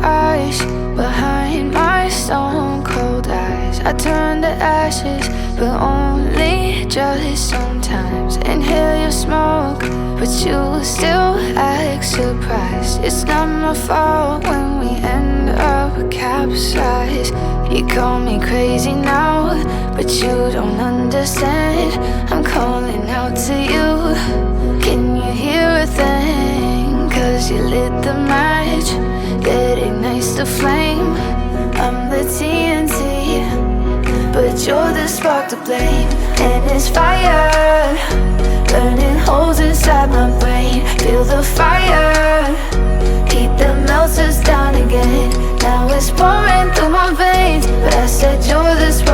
ice behind my stone cold eyes. I turn to ashes, but only just sometimes. Inhale your smoke, but you still act surprised. It's not my fault when we end up capsized. You call me crazy now, but you don't understand. I'm calling out to you. Can you hear a thing? 'Cause you lit the match that ignites the flame. I'm the TNT, but you're the spark to blame. And it's fire, burning holes inside my brain. Feel the fire, heat that melts us down again. Now it's pouring through my veins, but I said you're the spark